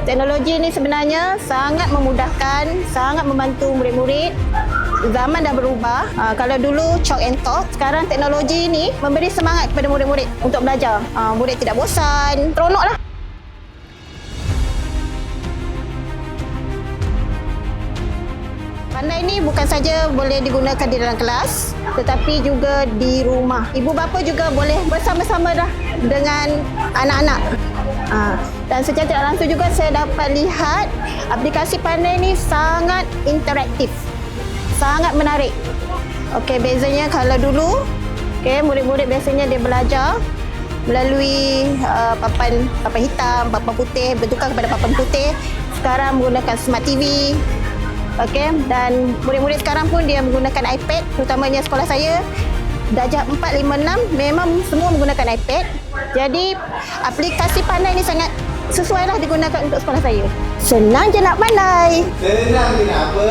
Teknologi ni sebenarnya sangat memudahkan, sangat membantu murid-murid. Zaman dah berubah. Kalau dulu chalk and talk, sekarang teknologi ni memberi semangat kepada murid-murid untuk belajar. Murid tidak bosan, seronoklah. Pandai ni bukan saja boleh digunakan di dalam kelas, tetapi juga di rumah. Ibu bapa juga boleh bersama-sama dah dengan anak-anak. Dan secara tidak langsung juga saya dapat lihat aplikasi Pandai ni sangat interaktif, sangat menarik. Okey, bezanya kalau dulu, murid-murid biasanya dia belajar melalui papan hitam, papan putih, bertukar kepada papan putih. Sekarang menggunakan Smart TV. Okey, dan murid-murid sekarang pun dia menggunakan iPad, terutamanya sekolah saya. Darjah 4, 5, 6 memang semua menggunakan iPad. Jadi aplikasi Pandai ni sangat sesuailah digunakan untuk sekolah saya. Senang je nak pandai. Senang je nak apa?